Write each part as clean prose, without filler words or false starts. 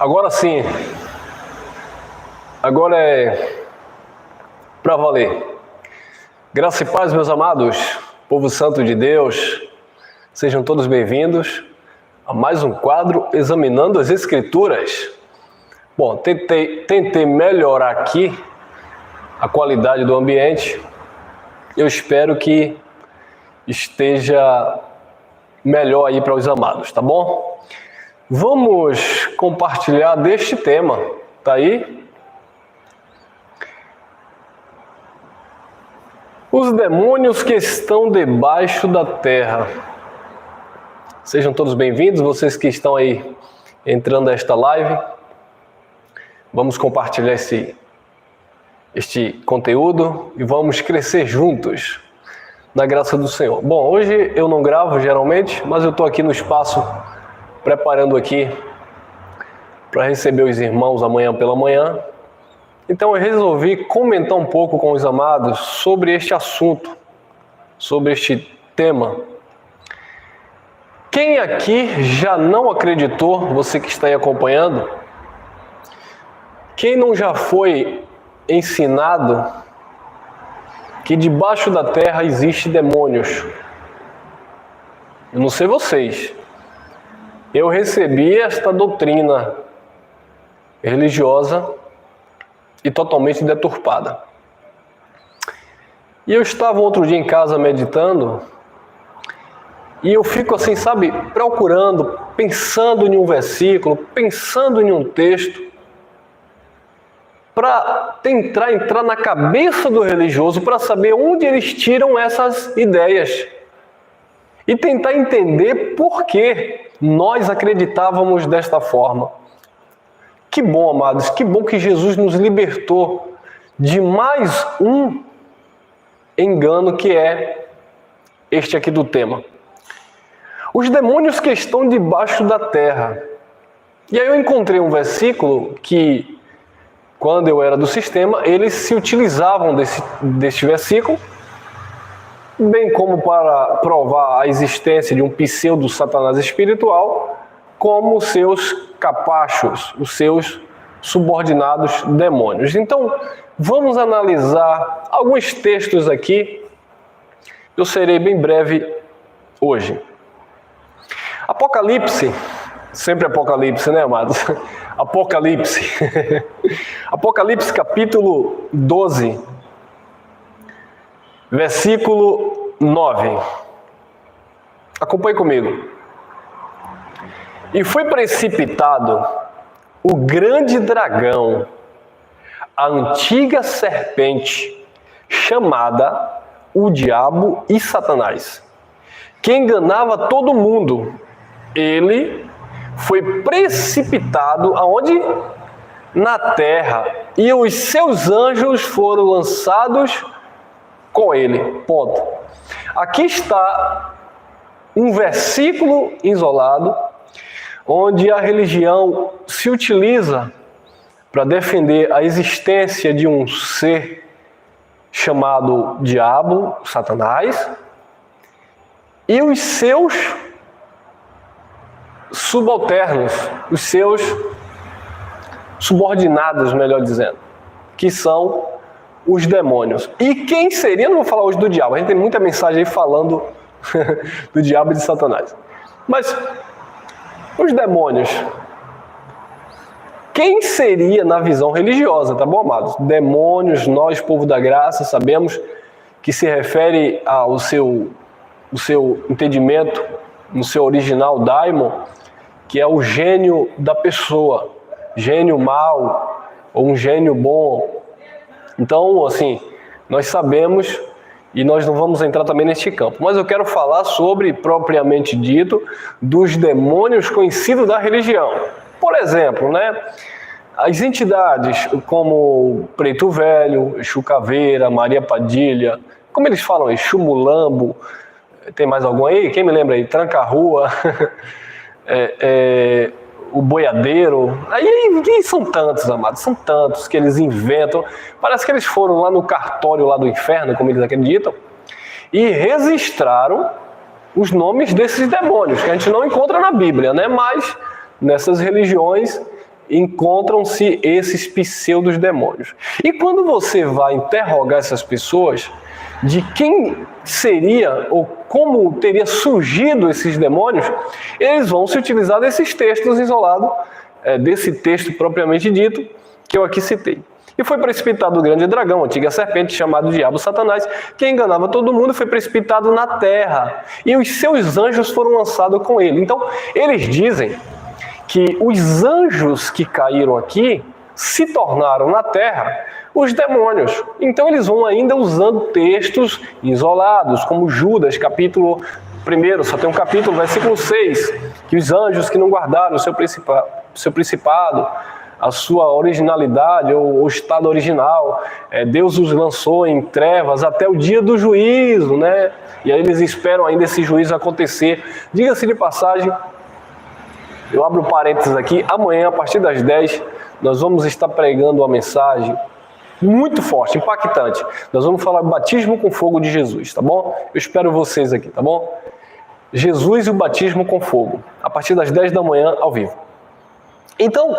Agora sim, agora é para valer. Graça e paz, meus amados, povo santo de Deus, sejam todos bem-vindos a mais um quadro Examinando as Escrituras. Bom, tentei melhorar aqui a qualidade do ambiente. Eu espero que esteja melhor aí para os amados, tá bom? Vamos compartilhar deste tema, tá aí? Os demônios que estão debaixo da terra. Sejam todos bem-vindos, vocês que estão aí entrando nesta live. Vamos compartilhar este conteúdo e vamos crescer juntos na graça do Senhor. Bom, hoje eu não gravo geralmente, mas eu estou aqui no espaço preparando aqui para receber os irmãos amanhã pela manhã. Então eu resolvi comentar um pouco com os amados sobre este assunto, sobre este tema. Quem aqui já não acreditou, você que está aí acompanhando, quem não já foi ensinado que debaixo da terra existe demônios? Eu não sei vocês. Eu recebi esta doutrina religiosa e totalmente deturpada. E eu estava outro dia em casa meditando e eu fico assim, sabe, procurando, pensando em um versículo, pensando em um texto, para tentar entrar na cabeça do religioso para saber onde eles tiram essas ideias e tentar entender por que nós acreditávamos desta forma. Que bom, amados, que bom que Jesus nos libertou de mais um engano que é este aqui do tema. Os demônios que estão debaixo da terra. E aí eu encontrei um versículo que, quando eu era do sistema, eles se utilizavam deste versículo, bem como para provar a existência de um pseudo-satanás espiritual, como os seus capachos, os seus subordinados demônios. Então, vamos analisar alguns textos aqui. Eu serei bem breve hoje. Apocalipse, sempre Apocalipse, né, amados? Apocalipse. Apocalipse capítulo 12, versículo 9. Acompanhe comigo. E foi precipitado o grande dragão, a antiga serpente, chamada o Diabo e Satanás, que enganava todo mundo. Ele foi precipitado aonde? Na terra, e os seus anjos foram lançados com ele. Ponto. Aqui está um versículo isolado, onde a religião se utiliza para defender a existência de um ser chamado Diabo, Satanás, e os seus subalternos, os seus subordinados, melhor dizendo, que são os demônios. E quem seria? Não vou falar hoje do diabo, a gente tem muita mensagem aí falando do diabo e de Satanás. Mas os demônios, quem seria na visão religiosa, tá bom, amados? Demônios, nós, povo da graça, sabemos que se refere ao seu entendimento, no seu original, daimon, que é o gênio da pessoa, gênio mau ou um gênio bom. Então, assim, nós sabemos e nós não vamos entrar também neste campo. Mas eu quero falar sobre, propriamente dito, dos demônios conhecidos da religião. Por exemplo, né, as entidades como Preto Velho, Exu Caveira, Maria Padilha, como eles falam, Exu Mulambo, tem mais algum aí? Quem me lembra aí? Tranca-Rua, o Boiadeiro. Aí são tantos, amados, são tantos que eles inventam. Parece que eles foram lá no cartório lá do inferno, como eles acreditam, e registraram os nomes desses demônios, que a gente não encontra na Bíblia, né? Mas nessas religiões encontram-se esses pseudos demônios. E quando você vai interrogar essas pessoas de quem seria ou como teria surgido esses demônios, eles vão se utilizar desses textos isolados, desse texto propriamente dito, que eu aqui citei. E foi precipitado o grande dragão, a antiga serpente, chamado Diabo Satanás, que enganava todo mundo, foi precipitado na terra. E os seus anjos foram lançados com ele. Então, eles dizem que os anjos que caíram aqui se tornaram na terra os demônios. Então, eles vão ainda usando textos isolados, como Judas, capítulo 1, só tem um capítulo, versículo 6, que os anjos que não guardaram o seu principado, a sua originalidade, ou o estado original, Deus os lançou em trevas até o dia do juízo, né? E aí eles esperam ainda esse juízo acontecer. Diga-se de passagem, eu abro parênteses aqui, amanhã, a partir das 10, nós vamos estar pregando uma mensagem muito forte, impactante. Nós vamos falar do batismo com fogo de Jesus, tá bom? Eu espero vocês aqui, tá bom? Jesus e o batismo com fogo, a partir das 10 da manhã, ao vivo. Então,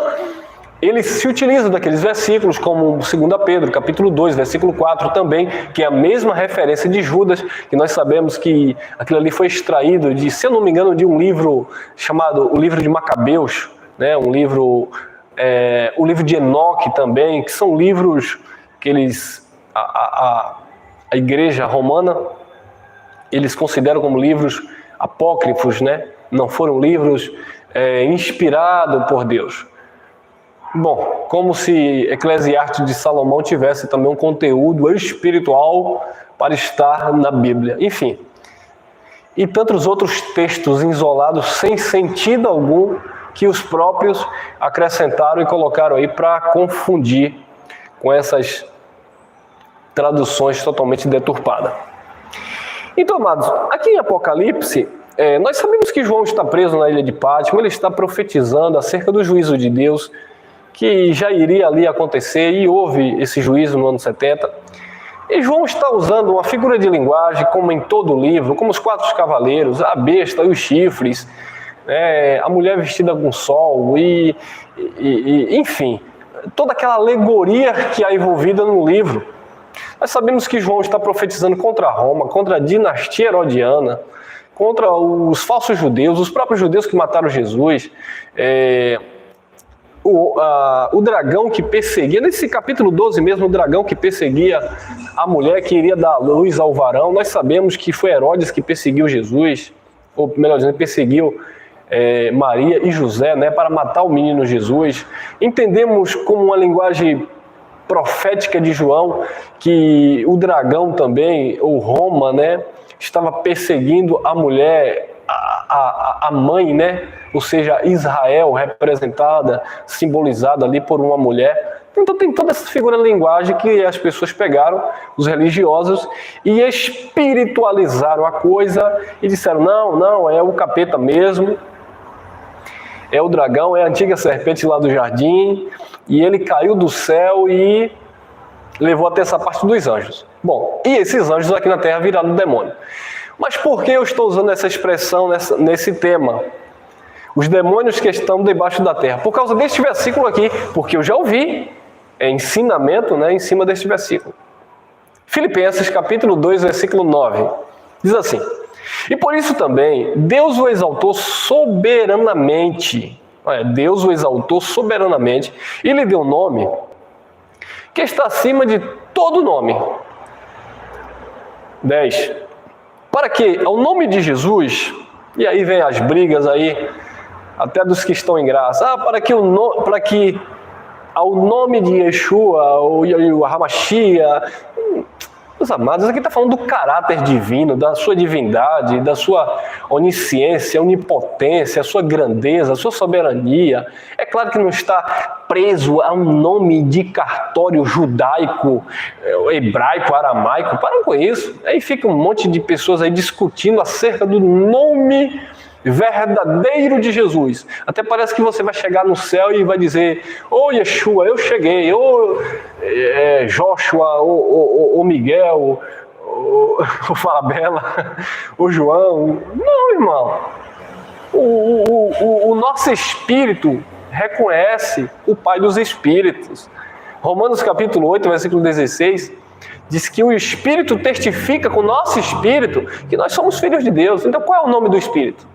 eles se utilizam daqueles versículos, como 2 Pedro, capítulo 2, versículo 4 também, que é a mesma referência de Judas, que nós sabemos que aquilo ali foi extraído de, se eu não me engano, de um livro chamado o livro de Macabeus, né? O livro de Enoque também, que são livros que eles, a igreja romana, eles consideram como livros apócrifos, né? Não foram livros inspirados por Deus. Bom, como se Eclesiastes de Salomão tivesse também um conteúdo espiritual para estar na Bíblia. Enfim, e tantos outros textos isolados sem sentido algum que os próprios acrescentaram e colocaram aí para confundir com essas traduções totalmente deturpadas. Então, amados, aqui em Apocalipse, nós sabemos que João está preso na ilha de Pátimo, ele está profetizando acerca do juízo de Deus, que já iria ali acontecer, e houve esse juízo no ano 70. E João está usando uma figura de linguagem, como em todo o livro, como os 4 cavaleiros, a besta e os chifres, a mulher vestida com sol, enfim, toda aquela alegoria que há envolvida no livro. Nós sabemos que João está profetizando contra Roma, contra a dinastia herodiana, contra os falsos judeus, os próprios judeus que mataram Jesus, o dragão que perseguia, nesse capítulo 12 mesmo, o dragão que perseguia a mulher que iria dar luz ao varão. Nós sabemos que foi Herodes que perseguiu Jesus, ou melhor dizendo, perseguiu Maria e José, né, para matar o menino Jesus. Entendemos como uma linguagem profética de João que o dragão também, ou Roma, né, estava perseguindo a mulher, a mãe, né? Ou seja, Israel representada, simbolizada ali por uma mulher. Então tem toda essa figura de linguagem que as pessoas pegaram, os religiosos, e espiritualizaram a coisa e disseram, não, é o capeta mesmo, é o dragão, é a antiga serpente lá do jardim, e ele caiu do céu e levou até essa parte dos anjos. Bom, e esses anjos aqui na terra viraram demônio. Mas por que eu estou usando essa expressão nesse tema? Os demônios que estão debaixo da terra. Por causa deste versículo aqui, porque eu já ouvi ensinamento, né, em cima deste versículo. Filipenses capítulo 2, versículo 9. Diz assim: e por isso também Deus o exaltou soberanamente. Deus o exaltou soberanamente e lhe deu um nome que está acima de todo nome. 10. Para que ao nome de Jesus, e aí vem as brigas aí, até dos que estão em graça, para que ao nome de Yeshua, o Hamashia, meus amados, aqui está falando do caráter divino, da sua divindade, da sua onisciência, onipotência, a sua grandeza, a sua soberania. É claro que não está preso a um nome de cartório judaico, hebraico, aramaico. Para com isso. Aí fica um monte de pessoas aí discutindo acerca do nome verdadeiro de Jesus. Até parece que você vai chegar no céu e vai dizer: ô Yeshua, eu cheguei, ô Joshua, ô Miguel, ô Falabella, ô João. Não, irmão. O nosso espírito reconhece o Pai dos Espíritos. Romanos capítulo 8, versículo 16, diz que o Espírito testifica com o nosso Espírito que nós somos filhos de Deus. Então qual é o nome do Espírito?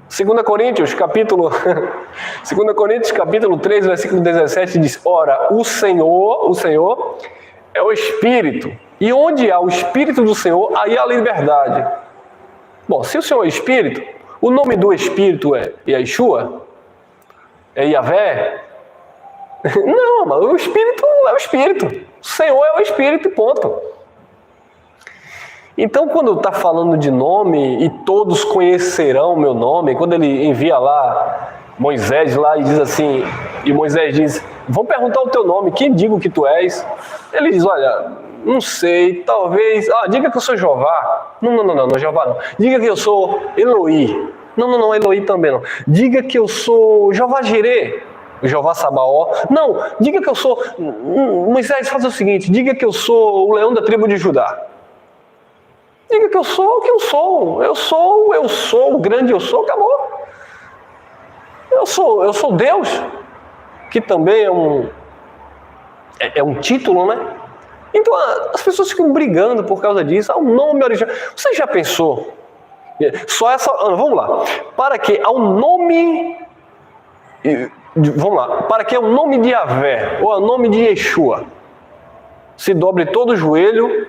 2 Coríntios capítulo 3, versículo 17 diz: ora, o Senhor é o Espírito, e onde há o Espírito do Senhor, aí há a liberdade. Bom, se o Senhor é Espírito, o nome do Espírito é Yeshua? É Yahvé? Não, mas o Espírito é o Espírito. O Senhor é o Espírito e ponto. Então, quando está falando de nome, e todos conhecerão o meu nome, quando ele envia lá Moisés lá e diz assim, e Moisés diz, vão perguntar o teu nome, quem digo que tu és? Ele diz, olha, não sei, talvez, diga que eu sou Jeová. Não, Jeová não. Diga que eu sou Eloí. Não, Eloí também não. Diga que eu sou Jeová Jirê, Jeová Sabaó. Não, diga que eu sou... Moisés, faz o seguinte, diga que eu sou o leão da tribo de Judá. Diga que eu sou o que eu sou. Eu sou o grande eu sou, acabou. Eu sou Deus, que também é um título, né? Então as pessoas ficam brigando por causa disso. O nome original. Você já pensou? Vamos lá. Para que ao nome... Vamos lá. Para que o nome de Yahvé, ou o nome de Yeshua, se dobre todo o joelho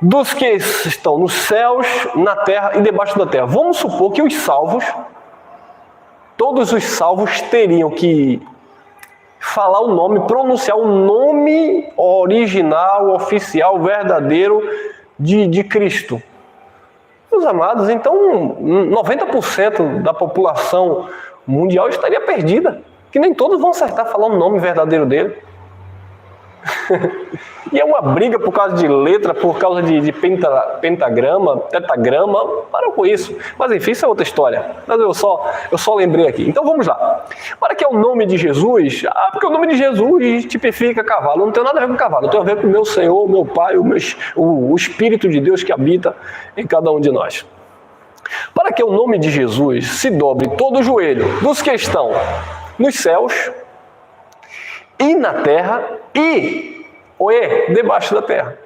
dos que estão nos céus, na terra e debaixo da terra. Vamos supor que os salvos, todos os salvos teriam que falar o nome, pronunciar o nome original, oficial, verdadeiro de Cristo. Meus amados, então 90% da população mundial estaria perdida, que nem todos vão acertar falar o nome verdadeiro dele. E é uma briga por causa de letra, por causa de pentagrama, tetagrama. Para com isso. Mas enfim, isso é outra história. Mas eu só lembrei aqui. Então vamos lá. Para que é o nome de Jesus? Porque o nome de Jesus tipifica cavalo. Não tem nada a ver com cavalo. Tem a ver com o meu Senhor, o meu Pai, o Espírito de Deus que habita em cada um de nós. Para que o nome de Jesus se dobre todo o joelho dos que estão nos céus e na terra debaixo da terra.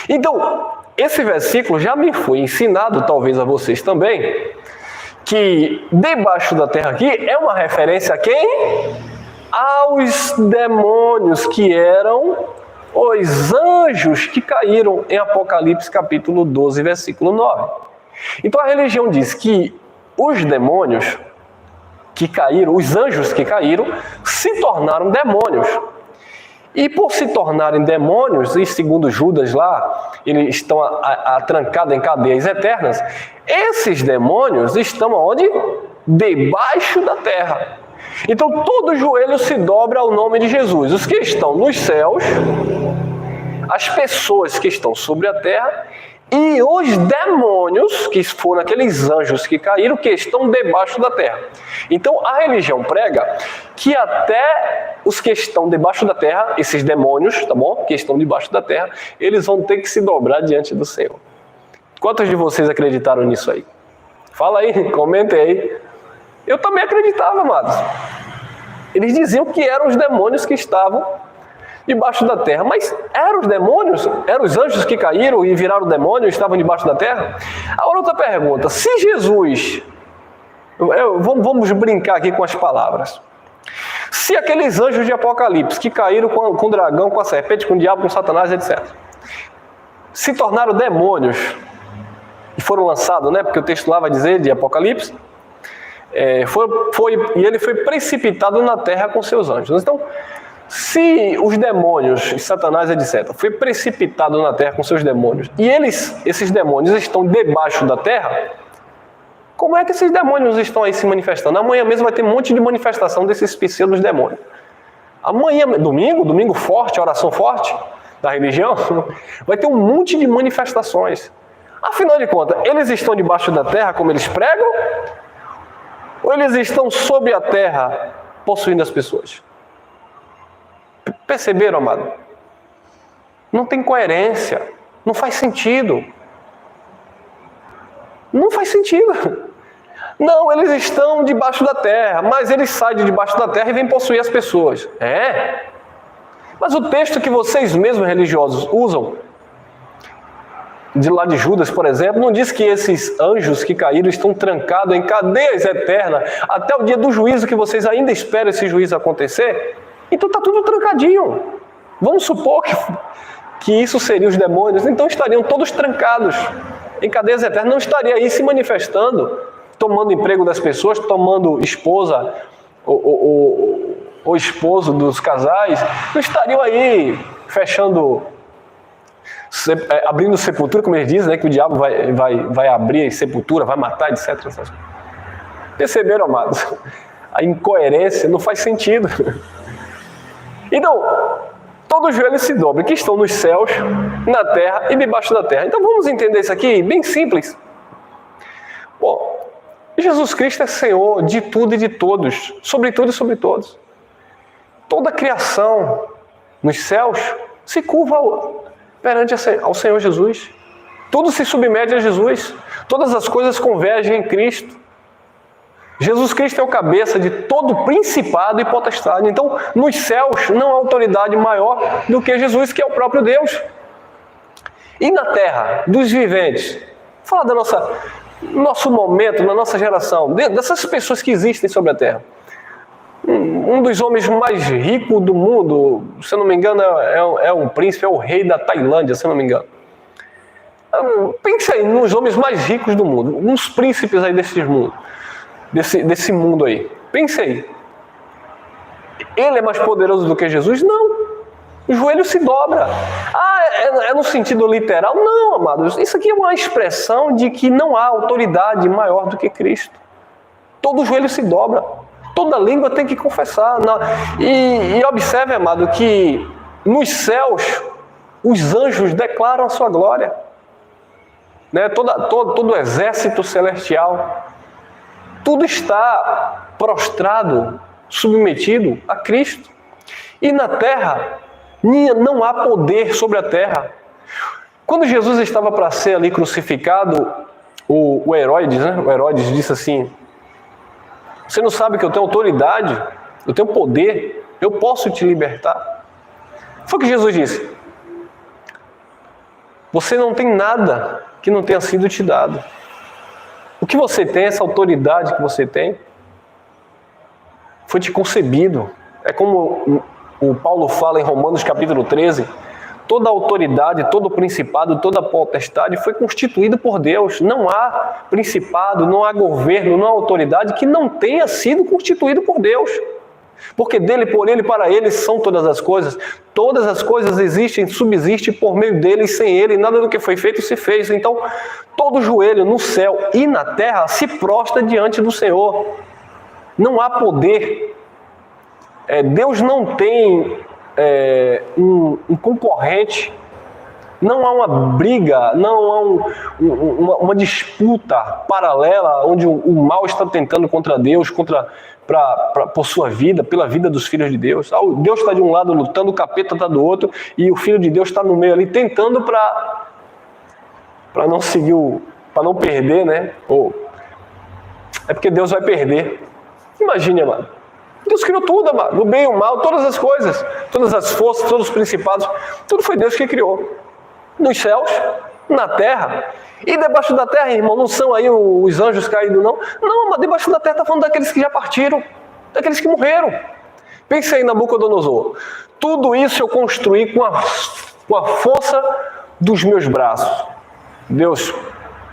Então, esse versículo já me foi ensinado, talvez a vocês também, que debaixo da terra aqui é uma referência a quem? Aos demônios, que eram os anjos que caíram em Apocalipse capítulo 12, versículo 9. Então a religião diz que os demônios que caíram, os anjos que caíram, se tornaram demônios. E por se tornarem demônios, e segundo Judas lá, eles estão trancados em cadeias eternas, esses demônios estão onde? Debaixo da terra. Então todo joelho se dobra ao nome de Jesus. Os que estão nos céus, as pessoas que estão sobre a terra, e os demônios, que foram aqueles anjos que caíram, que estão debaixo da terra. Então a religião prega que até os que estão debaixo da terra, esses demônios, tá bom? Que estão debaixo da terra, eles vão ter que se dobrar diante do Senhor. Quantos de vocês acreditaram nisso aí? Fala aí, comentem aí. Eu também acreditava, amados. Eles diziam que eram os demônios que estavam debaixo da terra. Mas eram os demônios? Eram os anjos que caíram e viraram demônios e estavam debaixo da terra? Agora outra pergunta. Se Jesus... Vamos brincar aqui com as palavras. Se aqueles anjos de Apocalipse que caíram com o dragão, com a serpente, com o diabo, com Satanás, etc., se tornaram demônios e foram lançados, né? Porque o texto lá vai dizer de Apocalipse, e ele foi precipitado na terra com seus anjos. Então, se os demônios, Satanás, etc., foi precipitado na terra com seus demônios, e esses demônios estão debaixo da terra, como é que esses demônios estão aí se manifestando? Amanhã mesmo vai ter um monte de manifestação desses pseudos demônios. Amanhã, domingo forte, oração forte da religião, vai ter um monte de manifestações. Afinal de contas, eles estão debaixo da terra como eles pregam? Ou eles estão sob a terra possuindo as pessoas? Perceberam, amado? Não tem coerência. Não faz sentido. Não faz sentido. Não, eles estão debaixo da terra, mas eles saem de debaixo da terra e vêm possuir as pessoas. É? Mas o texto que vocês mesmos religiosos usam, de lá de Judas, por exemplo, não diz que esses anjos que caíram estão trancados em cadeias eternas até o dia do juízo, que vocês ainda esperam esse juízo acontecer? Então está tudo trancadinho. Vamos supor que isso seriam os demônios, então estariam todos trancados em cadeias eternas, não estaria aí se manifestando, tomando emprego das pessoas, tomando esposa ou esposo dos casais, não estariam aí fechando, abrindo sepultura, como eles dizem, né, que o diabo vai abrir sepultura, vai matar, etc. Perceberam, amados? A incoerência não faz sentido. Então, todo joelho se dobra, que estão nos céus, na terra e debaixo da terra. Então vamos entender isso aqui, bem simples. Bom, Jesus Cristo é Senhor de tudo e de todos, sobre tudo e sobre todos. Toda a criação nos céus se curva perante ao Senhor Jesus. Tudo se submete a Jesus. Todas as coisas convergem em Cristo. Jesus Cristo é o cabeça de todo principado e potestade. Então, nos céus não há autoridade maior do que Jesus, que é o próprio Deus. E na terra, dos viventes, fala do nosso momento, na nossa geração, dessas pessoas que existem sobre a terra. Um dos homens mais ricos do mundo, se eu não me engano, é um príncipe, é o rei da Tailândia, se eu não me engano. Pense aí nos homens mais ricos do mundo, uns príncipes aí desse mundo aí. Pense aí. Ele é mais poderoso do que Jesus? Não. O joelho se dobra. É no sentido literal? Não, amados. Isso aqui é uma expressão de que não há autoridade maior do que Cristo. Todo joelho se dobra. Toda língua tem que confessar. E observe, amado, que nos céus os anjos declaram a sua glória. Né? Todo o exército celestial. Tudo está prostrado, submetido a Cristo. E na terra, não há poder sobre a terra. Quando Jesus estava para ser ali crucificado, o Herodes, né? O Herodes disse assim: você não sabe que eu tenho autoridade, eu tenho poder, eu posso te libertar? Foi o que Jesus disse: você não tem nada que não tenha sido te dado. O que você tem, essa autoridade que você tem, foi te concebido. É como o Paulo fala em Romanos capítulo 13, toda autoridade, todo principado, toda potestade foi constituído por Deus. Não há principado, não há governo, não há autoridade que não tenha sido constituído por Deus. Porque dele, por ele, para ele são todas as coisas. Todas as coisas existem, subsistem por meio dele e sem ele. Nada do que foi feito se fez. Então, todo joelho no céu e na terra se prostra diante do Senhor. Não há poder. Deus não tem um concorrente. Não há uma briga, não há uma disputa paralela onde o mal está tentando contra Deus, por sua vida, pela vida dos filhos de Deus. Deus está de um lado lutando, o capeta está do outro, e o filho de Deus está no meio ali tentando para não seguir, para não perder, né? É porque Deus vai perder. Imagine, amado. Deus criou tudo, amado. O bem e o mal, todas as coisas, todas as forças, todos os principados, tudo foi Deus que criou. Nos céus, na terra. E debaixo da terra, irmão, não são aí os anjos caídos, não. Não, mas debaixo da terra está falando daqueles que já partiram, daqueles que morreram. Pense aí, Nabucodonosor. Tudo isso eu construí com a força dos meus braços. Deus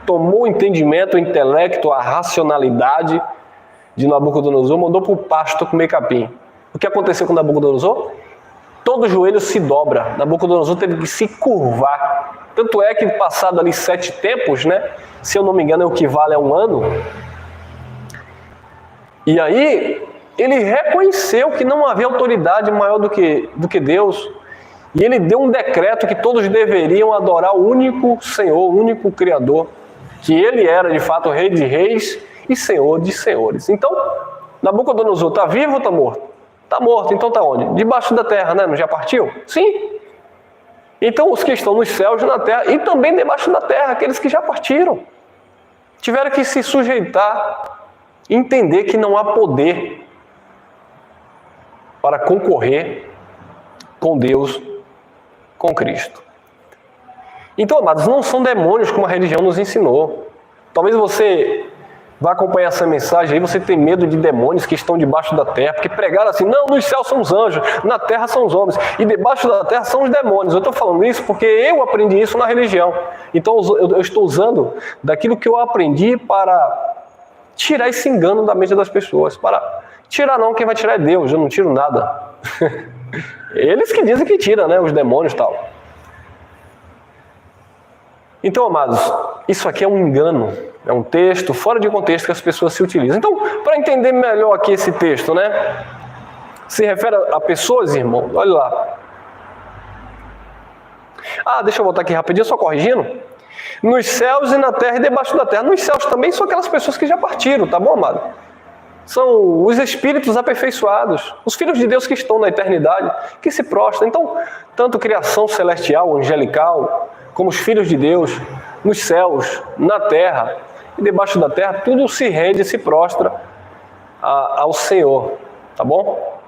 tomou o entendimento, o intelecto, a racionalidade de Nabucodonosor, mandou para o pasto comer capim. O que aconteceu com Nabucodonosor? Todo joelho se dobra. Nabucodonosor teve que se curvar. Tanto é que passado ali 7 tempos, né? Se eu não me engano, equivale a 1 ano. E aí, ele reconheceu que não havia autoridade maior do que Deus. E ele deu um decreto que todos deveriam adorar o único Senhor, o único Criador. Que ele era, de fato, Rei de Reis e Senhor de Senhores. Então, Nabucodonosor está vivo ou está morto? Está morto, então está onde? Debaixo da terra, né? Não já partiu? Sim. Então os que estão nos céus, na terra e também debaixo da terra, aqueles que já partiram, tiveram que se sujeitar entender que não há poder para concorrer com Deus, com Cristo. Então, amados, não são demônios como a religião nos ensinou. Talvez você vá acompanhar essa mensagem aí, você tem medo de demônios que estão debaixo da terra, porque pregaram assim, não, nos céus são os anjos, na terra são os homens, e debaixo da terra são os demônios. Eu estou falando isso porque eu aprendi isso na religião. Então eu estou usando daquilo que eu aprendi para tirar esse engano da mente das pessoas. Para tirar não, quem vai tirar é Deus, eu não tiro nada. Eles que dizem que tira, né, os demônios e tal. Então, amados, isso aqui é um engano, é um texto fora de contexto que as pessoas se utilizam. Então, para entender melhor aqui esse texto, né, se refere a pessoas, irmão, olha lá. Deixa eu voltar aqui rapidinho, só corrigindo. Nos céus e na terra e debaixo da terra. Nos céus também são aquelas pessoas que já partiram, tá bom, amado? São os espíritos aperfeiçoados, os filhos de Deus que estão na eternidade, que se prostram. Então, tanto criação celestial, angelical, como os filhos de Deus, nos céus, na terra e debaixo da terra, tudo se rende e se prostra ao Senhor, tá bom?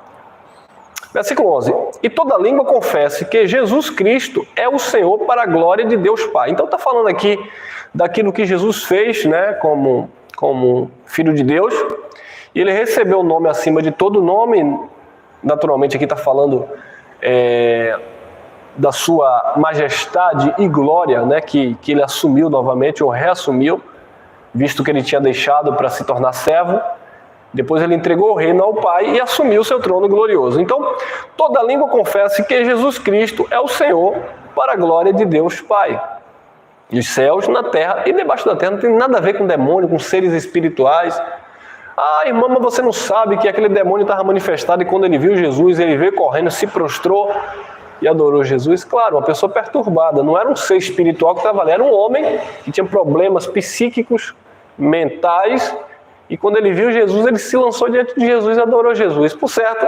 Versículo 11. E toda língua confesse que Jesus Cristo é o Senhor para a glória de Deus Pai. Então está falando aqui daquilo que Jesus fez, né, como Filho de Deus, e ele recebeu o nome acima de todo nome. Naturalmente aqui está falando da sua majestade e glória, né, que ele assumiu novamente, ou reassumiu, visto que ele tinha deixado para se tornar servo. Depois ele entregou o reino ao Pai e assumiu o seu trono glorioso. Então, toda língua confessa que Jesus Cristo é o Senhor para a glória de Deus Pai. Nos céus, na terra e debaixo da terra. Não tem nada a ver com demônio, com seres espirituais. Irmã, mas você não sabe que aquele demônio estava manifestado e quando ele viu Jesus, ele veio correndo, se prostrou e adorou Jesus? Claro, uma pessoa perturbada. Não era um ser espiritual que estava ali, era um homem que tinha problemas psíquicos, mentais. E quando ele viu Jesus, ele se lançou diante de Jesus e adorou Jesus. Por certo,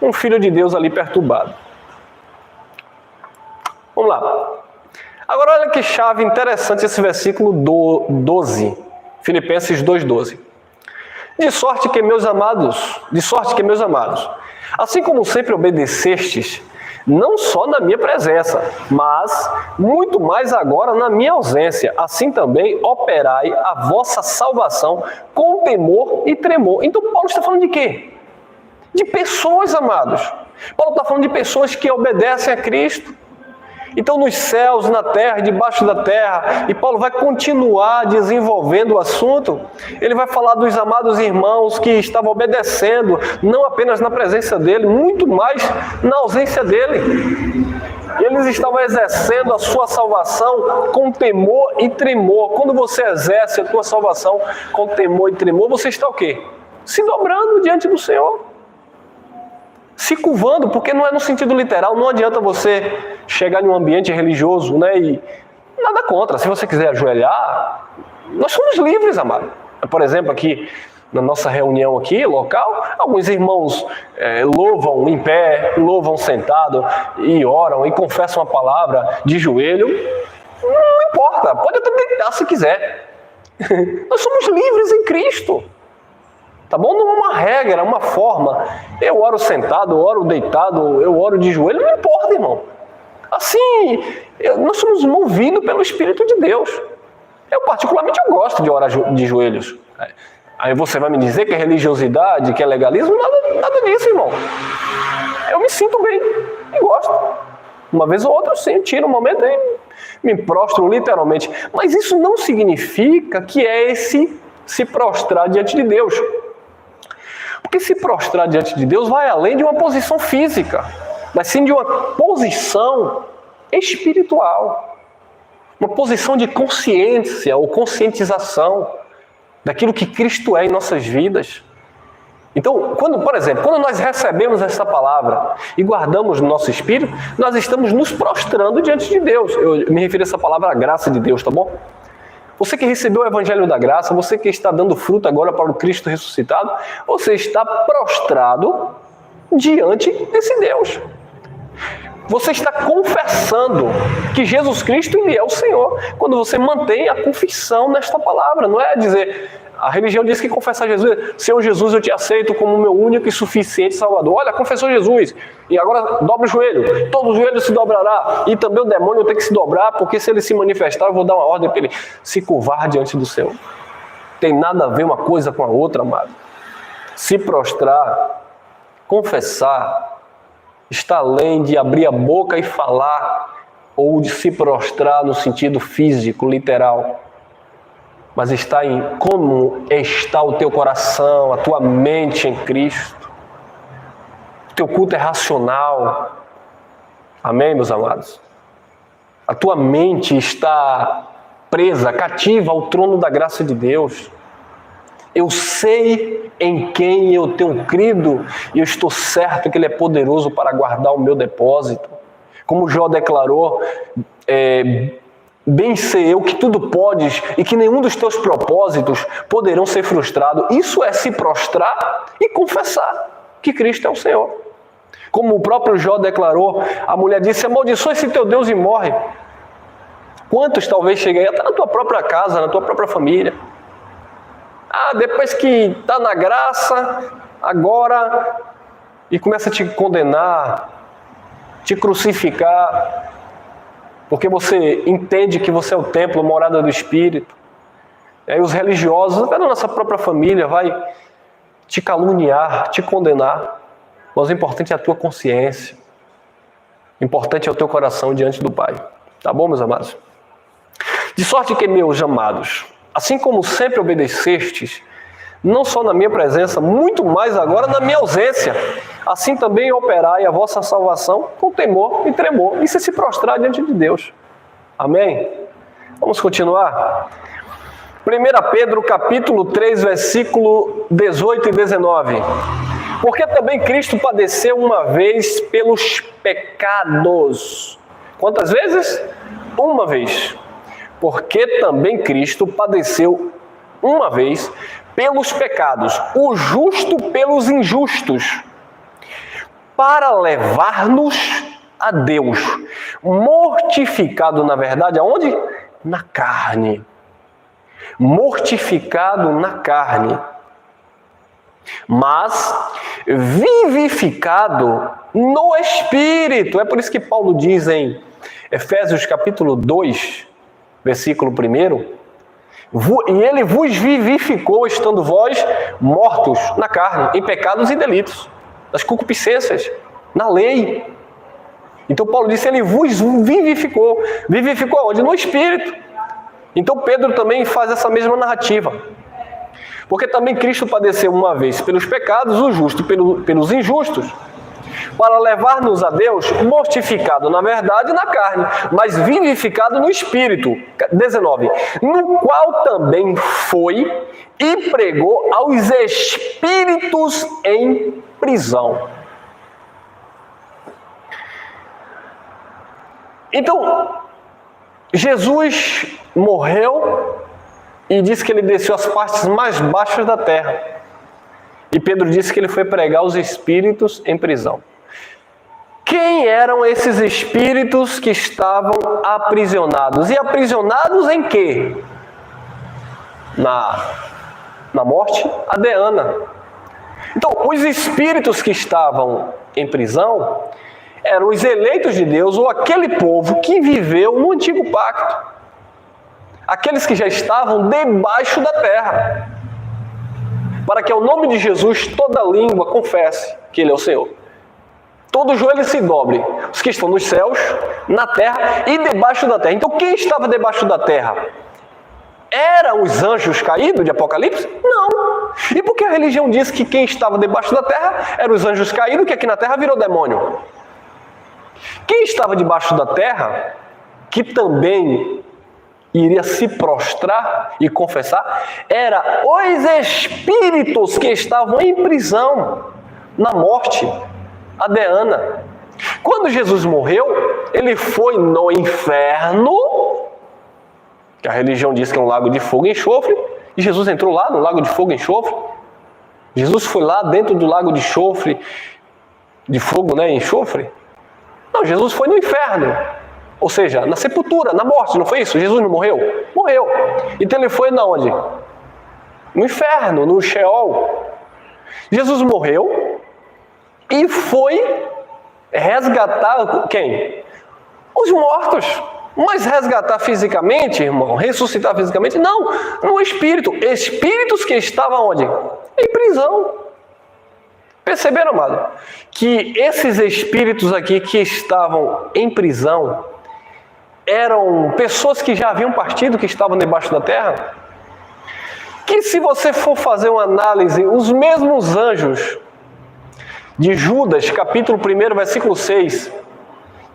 um filho de Deus ali perturbado. Vamos lá. Agora olha que chave interessante esse versículo 12. Filipenses 2,12. De sorte que, meus amados, assim como sempre obedecestes, não só na minha presença, mas muito mais agora na minha ausência. Assim também operai a vossa salvação com temor e tremor. Então Paulo está falando de quê? De pessoas, amados. Paulo está falando de pessoas que obedecem a Cristo. Então nos céus, na terra, debaixo da terra, e Paulo vai continuar desenvolvendo o assunto. Ele vai falar dos amados irmãos que estavam obedecendo, não apenas na presença dele, muito mais na ausência dele. Eles estavam exercendo a sua salvação com temor e tremor. Quando você exerce a tua salvação com temor e tremor, você está o quê? Se dobrando diante do Senhor. Se curvando, porque não é no sentido literal, não adianta você chegar em um ambiente religioso, né, e nada contra, se você quiser ajoelhar, nós somos livres, amado. Por exemplo, aqui na nossa reunião aqui, local, alguns irmãos louvam em pé, louvam sentado, e oram, e confessam a palavra de joelho, não importa, pode até deitar se quiser. Nós somos livres em Cristo. Tá bom? Não é uma regra, é uma forma. Eu oro sentado, eu oro deitado, eu oro de joelho, não importa, irmão. Assim, nós somos movidos pelo Espírito de Deus. Eu particularmente gosto de orar de joelhos. Aí você vai me dizer que é religiosidade, que é legalismo? Nada disso, irmão. Eu me sinto bem e gosto. Uma vez ou outra, sim, tiro um momento e me prostro literalmente. Mas isso não significa que é esse se prostrar diante de Deus. Porque se prostrar diante de Deus vai além de uma posição física, mas sim de uma posição espiritual. Uma posição de consciência ou conscientização daquilo que Cristo é em nossas vidas. Então, por exemplo, quando nós recebemos essa palavra e guardamos no nosso espírito, nós estamos nos prostrando diante de Deus. Eu me refiro a essa palavra, a graça de Deus, tá bom? Você que recebeu o Evangelho da Graça, você que está dando fruto agora para o Cristo ressuscitado, você está prostrado diante desse Deus. Você está confessando que Jesus Cristo ele é o Senhor. Quando você mantém a confissão nesta palavra, não é dizer, a religião diz que confessar Jesus, Senhor Jesus, eu te aceito como meu único e suficiente Salvador. Olha, confessou Jesus, e agora dobra o joelho, todo o joelho se dobrará, e também o demônio tem que se dobrar, porque se ele se manifestar, eu vou dar uma ordem para ele se curvar diante do Senhor. Tem nada a ver uma coisa com a outra, amado. Se prostrar, confessar, está além de abrir a boca e falar, ou de se prostrar no sentido físico, literal. Mas está em como está o teu coração, a tua mente em Cristo. O teu culto é racional. Amém, meus amados? A tua mente está presa, cativa ao trono da graça de Deus. Eu sei em quem eu tenho crido e eu estou certo que Ele é poderoso para guardar o meu depósito. Como Jó declarou, bem sei eu que tudo podes e que nenhum dos teus propósitos poderão ser frustrados. Isso é se prostrar e confessar que Cristo é o Senhor. Como o próprio Jó declarou, a mulher disse, amaldiçoa esse teu Deus e morre. Quantos talvez cheguem até na tua própria casa, na tua própria família. Depois que está na graça, agora, e começa a te condenar, te crucificar, porque você entende que você é o templo, morada do Espírito. E aí os religiosos, até na nossa própria família, vai te caluniar, te condenar. Mas o importante é a tua consciência. O importante é o teu coração diante do Pai. Tá bom, meus amados? De sorte que, meus amados, assim como sempre obedecestes, não só na minha presença, muito mais agora na minha ausência, assim também operai a vossa salvação com temor e tremor. Isso é se prostrar diante de Deus. Amém? Vamos continuar? 1 Pedro capítulo 3, versículo 18 e 19. Porque também Cristo padeceu uma vez pelos pecados. Quantas vezes? Uma vez. Porque também Cristo padeceu uma vez pelos pecados, o justo pelos injustos, para levar-nos a Deus, mortificado na verdade, aonde? Na carne. Mortificado na carne, mas vivificado no Espírito. É por isso que Paulo diz em Efésios capítulo 2, versículo 1, e ele vos vivificou, estando vós mortos na carne, em pecados e delitos, nas concupiscências, na lei. Então Paulo disse, ele vos vivificou. Vivificou aonde? No Espírito. Então Pedro também faz essa mesma narrativa. Porque também Cristo padeceu uma vez pelos pecados, o justo pelos injustos, para levar-nos a Deus, mortificado na verdade na carne, mas vivificado no Espírito. 19. No qual também foi e pregou aos espíritos em prisão. Então, Jesus morreu e disse que ele desceu às partes mais baixas da terra. E Pedro disse que ele foi pregar aos espíritos em prisão. Quem eram esses espíritos que estavam aprisionados? E aprisionados em quê? Na morte adeana. Então, os espíritos que estavam em prisão eram os eleitos de Deus, ou aquele povo que viveu no antigo pacto. Aqueles que já estavam debaixo da terra. Para que ao nome de Jesus toda língua confesse que Ele é o Senhor. Todo joelho se dobre, os que estão nos céus, na terra e debaixo da terra. Então quem estava debaixo da terra? Eram os anjos caídos de Apocalipse? Não. E por que a religião diz que quem estava debaixo da terra eram os anjos caídos, que aqui na terra virou demônio? Quem estava debaixo da terra, que também iria se prostrar e confessar, era os espíritos que estavam em prisão, na morte adeana. Quando Jesus morreu, ele foi no inferno, que a religião diz que é um lago de fogo e enxofre, e Jesus entrou lá no lago de fogo e enxofre. Jesus foi lá dentro do lago de enxofre, de fogo, né, enxofre? Não, Jesus foi no inferno. Ou seja, na sepultura, na morte, não foi isso? Jesus não morreu? Morreu. Então ele foi na onde? No inferno, no Sheol. Jesus morreu e foi resgatar quem? Os mortos. Mas resgatar fisicamente, irmão, ressuscitar fisicamente, não, no espírito. Espíritos que estavam onde? Em prisão. Perceberam, amado? Que esses espíritos aqui que estavam em prisão eram pessoas que já haviam partido, que estavam debaixo da terra? Que se você for fazer uma análise, os mesmos anjos de Judas, capítulo 1, versículo 6,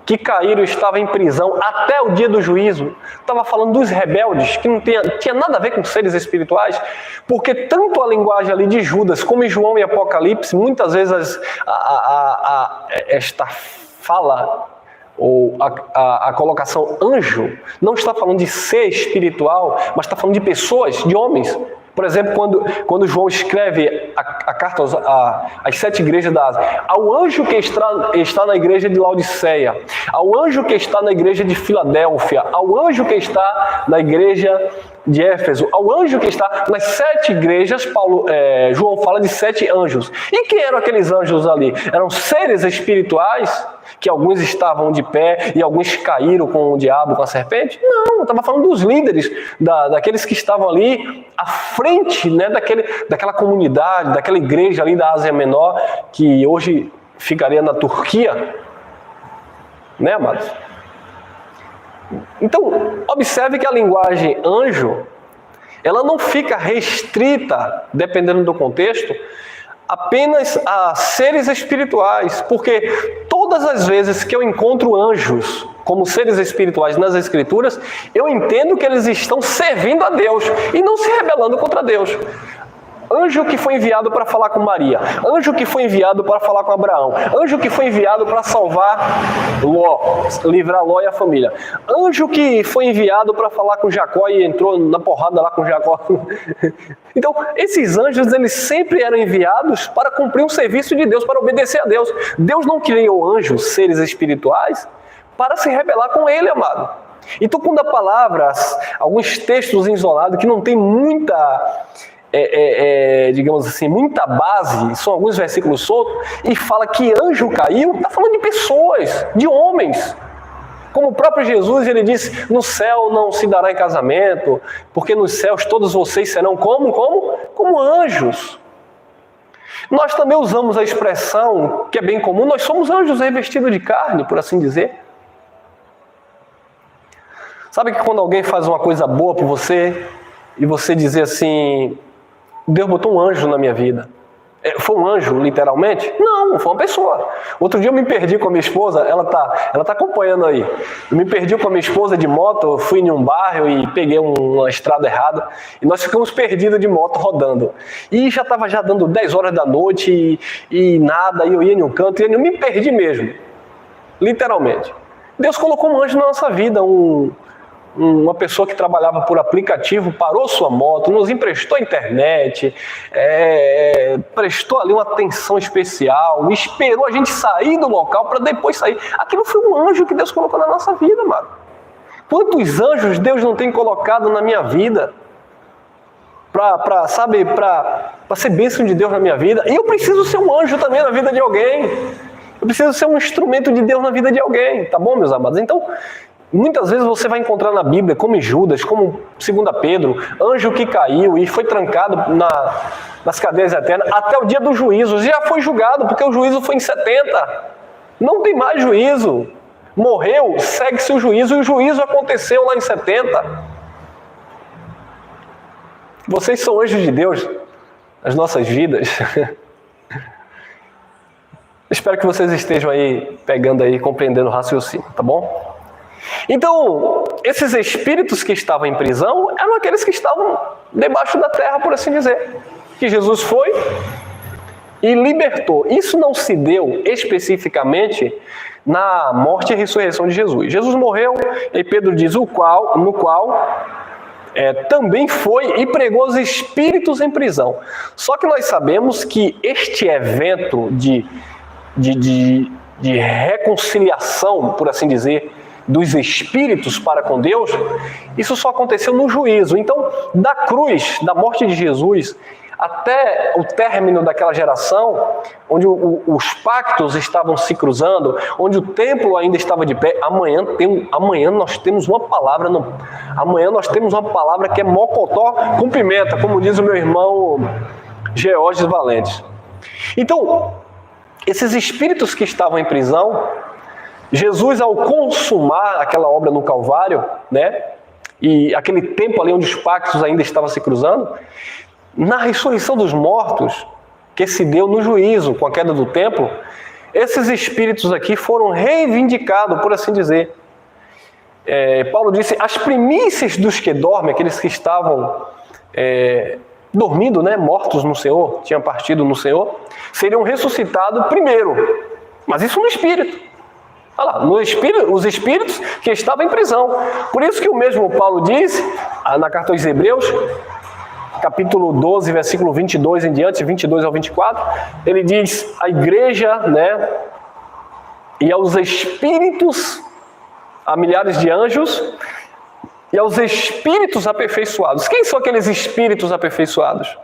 que caíram e estavam em prisão até o dia do juízo, estava falando dos rebeldes, que não tinha nada a ver com seres espirituais, porque tanto a linguagem ali de Judas, como em João e Apocalipse, muitas vezes esta fala, ou a colocação anjo, não está falando de ser espiritual, mas está falando de pessoas, de homens. Por exemplo, quando João escreve a carta às 7 igrejas da Ásia, ao anjo que está na igreja de Laodiceia, ao anjo que está na igreja de Filadélfia, ao anjo que está na igreja de Éfeso, ao anjo que está nas 7 igrejas, João fala de 7 anjos. E quem eram aqueles anjos ali? Eram seres espirituais, que alguns estavam de pé e alguns caíram com o diabo, com a serpente? Não, estava falando dos líderes, daqueles que estavam ali à frente, né, daquela comunidade, daquela igreja ali da Ásia Menor, que hoje ficaria na Turquia, né, amados? Então, observe que a linguagem anjo, ela não fica restrita, dependendo do contexto, apenas a seres espirituais, porque todas as vezes que eu encontro anjos como seres espirituais nas Escrituras, eu entendo que eles estão servindo a Deus e não se rebelando contra Deus. Anjo que foi enviado para falar com Maria, anjo que foi enviado para falar com Abraão, anjo que foi enviado para salvar Ló, livrar Ló e a família, anjo que foi enviado para falar com Jacó e entrou na porrada lá com Jacó. Então, esses anjos, eles sempre eram enviados para cumprir um serviço de Deus, para obedecer a Deus. Deus não criou anjos, seres espirituais, para se rebelar com Ele, amado. Então, quando a palavra, alguns textos isolados que não tem muita... digamos assim, muita base, são alguns versículos soltos, e fala que anjo caiu, está falando de pessoas, de homens. Como o próprio Jesus, ele disse, no céu não se dará em casamento, porque nos céus todos vocês serão como anjos. Nós também usamos a expressão, que é bem comum, nós somos anjos revestidos de carne, por assim dizer. Sabe que quando alguém faz uma coisa boa por você, e você dizer assim, Deus botou um anjo na minha vida. Foi um anjo, literalmente? Não, foi uma pessoa. Outro dia eu me perdi com a minha esposa, ela tá acompanhando aí. Eu me perdi com a minha esposa de moto, eu fui em um bairro e peguei uma estrada errada, e nós ficamos perdidos de moto rodando. E já estava dando 10 horas da noite e nada, e eu ia em um canto e eu me perdi mesmo. Literalmente. Deus colocou um anjo na nossa vida, uma pessoa que trabalhava por aplicativo, parou sua moto, nos emprestou a internet, prestou ali uma atenção especial, esperou a gente sair do local para depois sair. Aquilo foi um anjo que Deus colocou na nossa vida, mano. Quantos anjos Deus não tem colocado na minha vida para ser bênção de Deus na minha vida? E eu preciso ser um anjo também na vida de alguém. Eu preciso ser um instrumento de Deus na vida de alguém, tá bom, meus amados? Então, muitas vezes você vai encontrar na Bíblia, como em Judas, como 2 Pedro, anjo que caiu e foi trancado nas cadeias eternas até o dia do juízo. Já foi julgado, porque o juízo foi em 70. Não tem mais juízo. Morreu, segue-se o juízo, e o juízo aconteceu lá em 70. Vocês são anjos de Deus nas nossas vidas. Espero que vocês estejam aí pegando aí, compreendendo o raciocínio, tá bom? Então, esses espíritos que estavam em prisão eram aqueles que estavam debaixo da terra, por assim dizer, que Jesus foi e libertou. Isso não se deu especificamente na morte e ressurreição de Jesus. Jesus morreu, e Pedro diz, no qual também foi e pregou os espíritos em prisão. Só que nós sabemos que este evento de de reconciliação, por assim dizer, dos espíritos para com Deus, isso só aconteceu no juízo. Então, da cruz, da morte de Jesus, até o término daquela geração, onde os pactos estavam se cruzando, onde o templo ainda estava de pé, amanhã nós temos uma palavra, amanhã nós temos uma palavra que é mocotó com pimenta, como diz o meu irmão Georges Valentes. Então, esses espíritos que estavam em prisão, Jesus, ao consumar aquela obra no Calvário, né, e aquele tempo ali onde os pactos ainda estavam se cruzando, na ressurreição dos mortos, que se deu no juízo com a queda do templo, esses espíritos aqui foram reivindicados, por assim dizer. Paulo disse, as primícias dos que dormem, aqueles que estavam dormindo, né, mortos no Senhor, tinham partido no Senhor, seriam ressuscitados primeiro, mas isso no espírito. Olha lá, os espíritos que estavam em prisão. Por isso que o mesmo Paulo diz, na carta aos Hebreus, capítulo 12, versículo 22 em diante, 22 ao 24, ele diz, a igreja, né, e aos espíritos, a milhares de anjos, e aos espíritos aperfeiçoados. Quem são aqueles espíritos aperfeiçoados?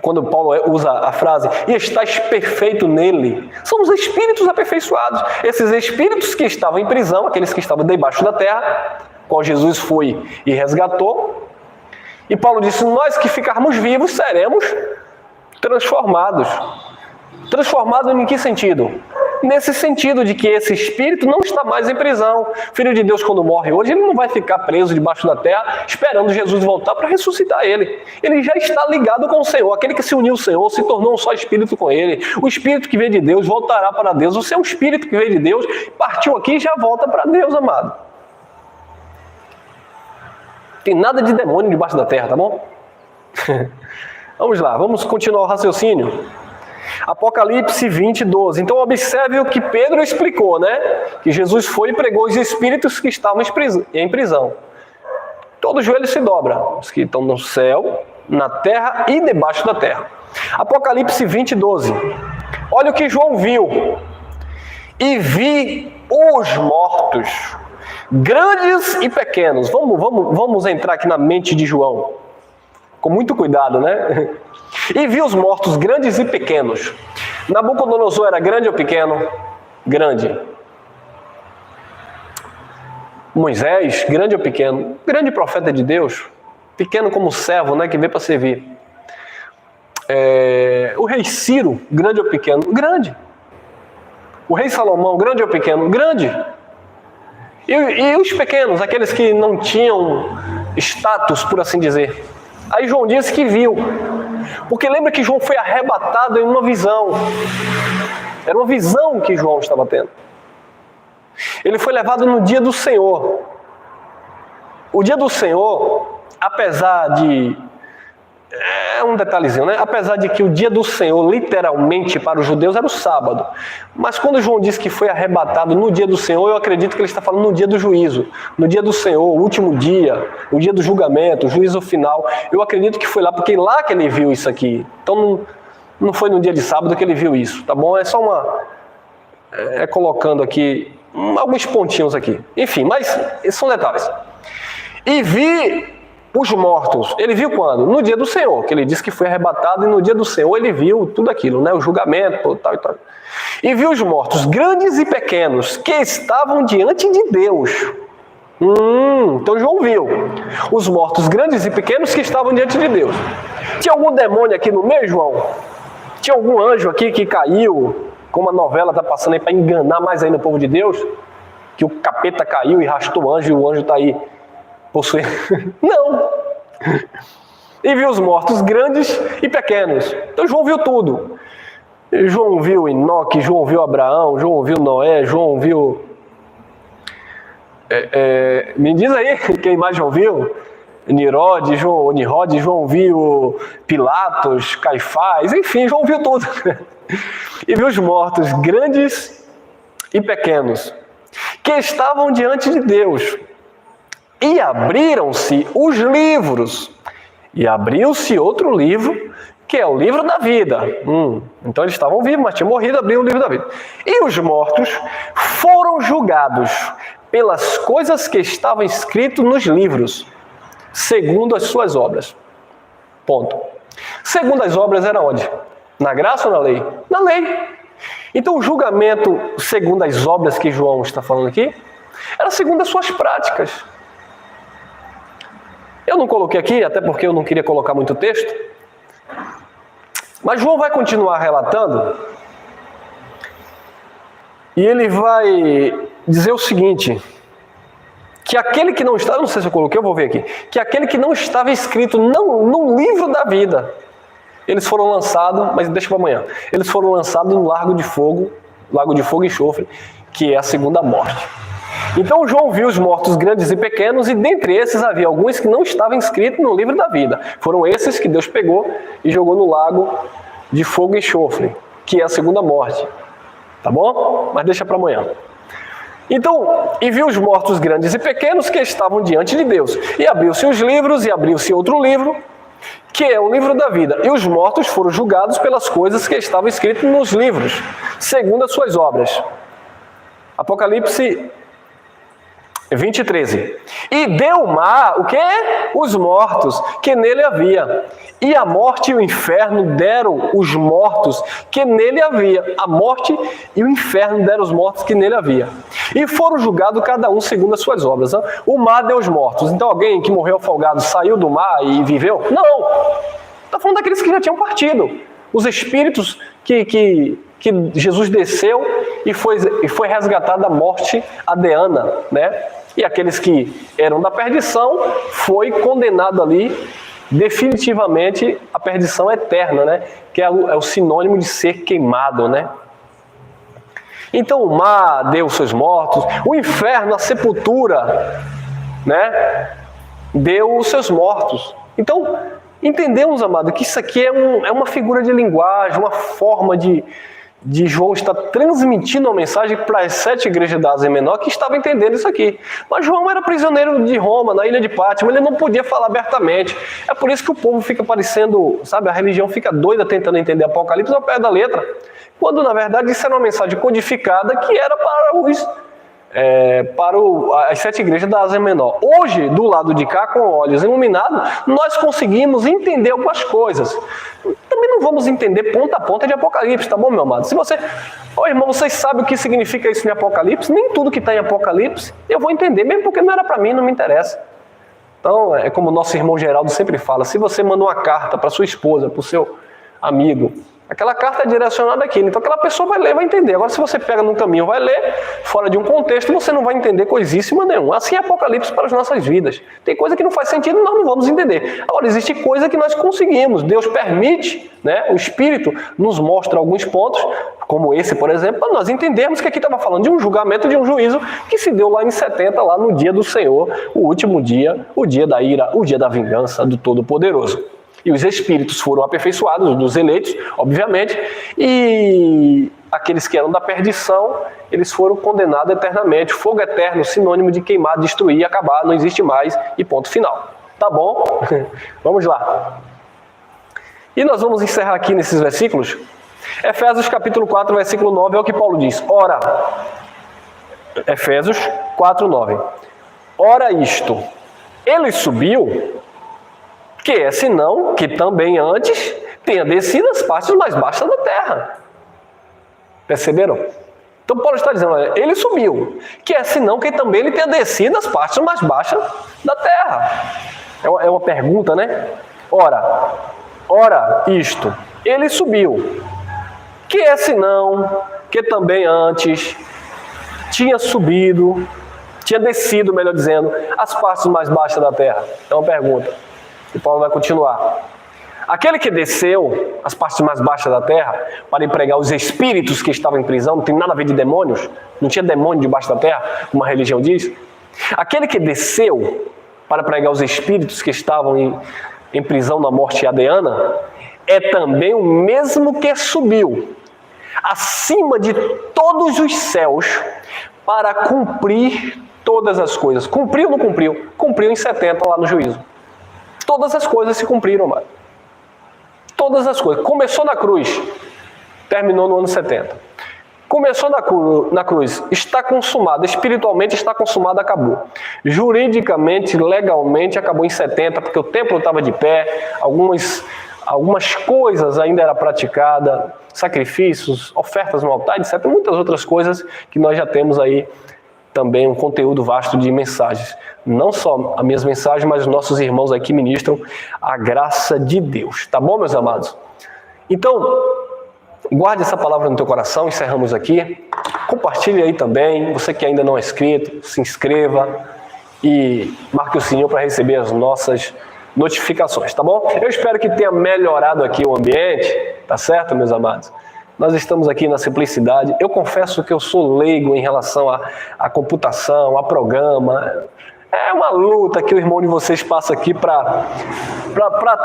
Quando Paulo usa a frase, e estás perfeito nele, são os espíritos aperfeiçoados. Esses espíritos que estavam em prisão, aqueles que estavam debaixo da terra, qual Jesus foi e resgatou. E Paulo disse, nós que ficarmos vivos seremos transformados. Transformados em que sentido? Nesse sentido de que esse espírito não está mais em prisão. O Filho de Deus, quando morre hoje, ele não vai ficar preso debaixo da terra, esperando Jesus voltar para ressuscitar ele. Ele já está ligado com o Senhor. Aquele que se uniu ao Senhor se tornou um só espírito com ele. O espírito que veio de Deus voltará para Deus. O seu espírito que veio de Deus partiu aqui e já volta para Deus, amado. Tem nada de demônio debaixo da terra, tá bom? Vamos lá, vamos continuar o raciocínio. Apocalipse 20, 12. Então observe o que Pedro explicou, né? Que Jesus foi e pregou os espíritos que estavam em prisão. Todo joelho se dobra, os que estão no céu, na terra e debaixo da terra. Apocalipse 20, 12. Olha o que João viu. E vi os mortos, grandes e pequenos. Vamos entrar aqui na mente de João. Com muito cuidado, né? E vi os mortos, grandes e pequenos. Nabucodonosor era grande ou pequeno? Grande. Moisés, grande ou pequeno? Grande profeta de Deus. Pequeno como servo, né? Que veio para servir. O rei Ciro, grande ou pequeno? Grande. O rei Salomão, grande ou pequeno? Grande. E os pequenos, aqueles que não tinham status, por assim dizer. Aí João disse que viu. Porque lembra que João foi arrebatado em uma visão. Era uma visão que João estava tendo. Ele foi levado no dia do Senhor. O dia do Senhor, apesar de... É um detalhezinho, né? Apesar de que o dia do Senhor, literalmente, para os judeus, era o sábado. Mas quando João diz que foi arrebatado no dia do Senhor, eu acredito que ele está falando no dia do juízo. No dia do Senhor, o último dia, o dia do julgamento, o juízo final. Eu acredito que foi lá, porque lá que ele viu isso aqui. Então não foi no dia de sábado que ele viu isso, tá bom? É só colocando aqui alguns pontinhos aqui. Enfim, mas esses são detalhes. E vi os mortos. Ele viu quando? No dia do Senhor, que ele disse que foi arrebatado, e no dia do Senhor ele viu tudo aquilo, né? O julgamento, tal e tal. E viu os mortos, grandes e pequenos, que estavam diante de Deus. Então João viu os mortos, grandes e pequenos, que estavam diante de Deus. Tinha algum demônio aqui no meio, João? Tinha algum anjo aqui que caiu, como a novela está passando aí, para enganar mais ainda o povo de Deus? Que o capeta caiu e arrastou o anjo, e o anjo está aí possuir. Não. E viu os mortos grandes e pequenos. Então João viu tudo. João viu Enoque, João viu Abraão, João viu Noé, João viu... me diz aí quem mais João viu? Nirode, João viu Pilatos, Caifás, enfim, João viu tudo. E viu os mortos grandes e pequenos, que estavam diante de Deus. E abriram-se os livros. E abriu-se outro livro, que é o livro da vida. Então eles estavam vivos, mas tinham morrido, abriu o livro da vida. E os mortos foram julgados pelas coisas que estavam escritas nos livros, segundo as suas obras. Ponto. Segundo as obras era onde? Na graça ou na lei? Na lei. Então o julgamento, segundo as obras que João está falando aqui, era segundo as suas práticas. Eu não coloquei aqui, até porque eu não queria colocar muito texto, mas João vai continuar relatando, e ele vai dizer o seguinte, que aquele que não estava, não sei se eu coloquei, eu vou ver aqui, que aquele que não estava escrito no livro da vida, eles foram lançados, mas deixa para amanhã, eles foram lançados no lago de fogo e enxofre, que é a segunda morte. Então João viu os mortos grandes e pequenos, e dentre esses havia alguns que não estavam inscritos no livro da vida. Foram esses que Deus pegou e jogou no lago de fogo e enxofre, que é a segunda morte. Tá bom? Mas deixa para amanhã. Então, e viu os mortos grandes e pequenos que estavam diante de Deus. E abriu-se os livros, e abriu-se outro livro, que é o livro da vida. E os mortos foram julgados pelas coisas que estavam escritas nos livros, segundo as suas obras. Apocalipse 20:13. E deu o mar, o quê? Os mortos que nele havia. E a morte e o inferno deram os mortos que nele havia. A morte e o inferno deram os mortos que nele havia. E foram julgados cada um segundo as suas obras. O mar deu os mortos. Então alguém que morreu afogado saiu do mar e viveu? Não! Está falando daqueles que já tinham partido. Os espíritos que Jesus desceu e foi resgatado da morte adeana, né? E aqueles que eram da perdição foi condenado ali definitivamente à perdição eterna, né? Que é o sinônimo de ser queimado, né? Então o mar deu seus mortos, o inferno, a sepultura, né? Deu os seus mortos. Então entendemos, amado, que isso aqui é uma figura de linguagem, uma forma de João estar transmitindo uma mensagem para as 7 igrejas da Ásia Menor que estavam entendendo isso aqui. Mas João era prisioneiro de Roma, na ilha de Pátimo, ele não podia falar abertamente. É por isso que o povo fica parecendo, sabe, a religião fica doida tentando entender Apocalipse ao pé da letra. Quando, na verdade, isso era uma mensagem codificada que era para as 7 igrejas da Ásia Menor. Hoje, do lado de cá, com olhos iluminados, nós conseguimos entender algumas coisas. Também não vamos entender ponta a ponta de Apocalipse, tá bom, meu amado? Se você... irmão, vocês sabem o que significa isso em Apocalipse? Nem tudo que está em Apocalipse eu vou entender, mesmo porque não era para mim, não me interessa. Então, é como o nosso irmão Geraldo sempre fala, se você manda uma carta para sua esposa, para o seu amigo, aquela carta é direcionada àquilo, então aquela pessoa vai ler, vai entender. Agora, se você pega num caminho, vai ler, fora de um contexto, você não vai entender coisíssima nenhuma. Assim é Apocalipse para as nossas vidas. Tem coisa que não faz sentido e nós não vamos entender. Agora, existe coisa que nós conseguimos. Deus permite, né? O Espírito nos mostra alguns pontos, como esse, por exemplo, para nós entendermos que aqui estava falando de um julgamento, de um juízo que se deu lá em 70, lá no dia do Senhor, o último dia, o dia da ira, o dia da vingança do Todo-Poderoso. E os espíritos foram aperfeiçoados, dos eleitos, obviamente, e aqueles que eram da perdição, eles foram condenados eternamente. Fogo eterno, sinônimo de queimar, destruir, acabar, não existe mais, e ponto final. Tá bom? Vamos lá. E nós vamos encerrar aqui nesses versículos. Efésios capítulo 4, versículo 9, é o que Paulo diz. Ora, Efésios 4, 9. Ora isto, ele subiu... que é senão que também antes tenha descido as partes mais baixas da terra. Perceberam? Então Paulo está dizendo, olha, ele subiu, que é senão que também ele tenha descido as partes mais baixas da terra. É uma pergunta, né? Ora isto, ele subiu, que é senão que também antes tinha subido, tinha descido, melhor dizendo, as partes mais baixas da terra. É uma pergunta. E Paulo vai continuar. Aquele que desceu as partes mais baixas da terra para empregar os espíritos que estavam em prisão, não tem nada a ver de demônios, não tinha demônio debaixo da terra, como a religião diz. Aquele que desceu para pregar os espíritos que estavam em prisão na morte adeana, é também o mesmo que subiu acima de todos os céus para cumprir todas as coisas. Cumpriu ou não cumpriu? Cumpriu em 70 lá no juízo. Todas as coisas se cumpriram, mano. todas as coisas. Começou na cruz, terminou no ano 70. Começou na cruz, está consumado, espiritualmente está consumado, acabou. Juridicamente, legalmente, acabou em 70, porque o templo estava de pé, algumas coisas ainda eram praticadas, sacrifícios, ofertas no altar, etc. Muitas outras coisas que nós já temos aí também um conteúdo vasto de mensagens. Não só as minhas mensagens, mas os nossos irmãos aqui ministram a graça de Deus. Tá bom, meus amados? Então, guarde essa palavra no teu coração, encerramos aqui. Compartilhe aí também. Você que ainda não é inscrito, se inscreva e marque o sininho para receber as nossas notificações, tá bom? Eu espero que tenha melhorado aqui o ambiente, tá certo, meus amados? Nós estamos aqui na simplicidade. Eu confesso que eu sou leigo em relação à computação, a programa. É uma luta que o irmão de vocês passa aqui para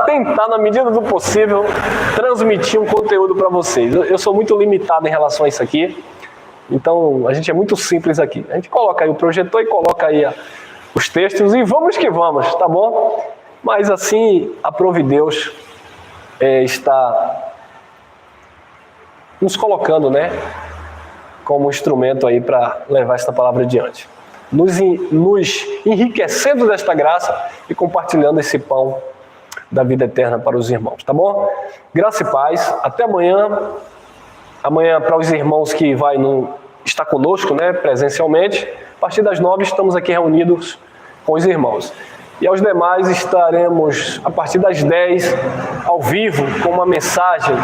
tentar, na medida do possível, transmitir um conteúdo para vocês. Eu sou muito limitado em relação a isso aqui. Então, a gente é muito simples aqui. A gente coloca aí o projetor e coloca aí os textos e vamos que vamos, tá bom? Mas assim, aprove Deus está nos colocando, né, como instrumento aí para levar esta palavra adiante. Nos enriquecendo desta graça e compartilhando esse pão da vida eterna para os irmãos, tá bom? Graça e paz, até amanhã. Amanhã, para os irmãos que estar conosco, né, presencialmente, a partir das 9 estamos aqui reunidos com os irmãos. E aos demais estaremos a partir das 10 ao vivo com uma mensagem.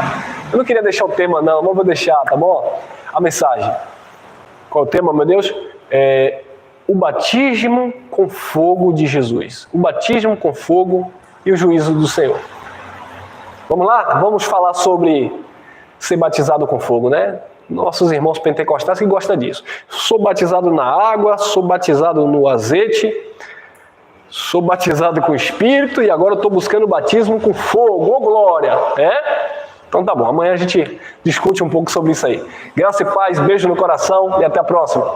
Eu não queria deixar o tema não vou deixar, tá bom? A mensagem. Qual é o tema, meu Deus? O batismo com fogo de Jesus. O batismo com fogo e o juízo do Senhor. Vamos lá? Vamos falar sobre ser batizado com fogo, né? Nossos irmãos pentecostais que gostam disso. Sou batizado na água, sou batizado no azeite, sou batizado com o Espírito e agora estou buscando o batismo com fogo. Ô glória! Então tá bom, amanhã a gente discute um pouco sobre isso aí. Graça e paz, beijo no coração e até a próxima.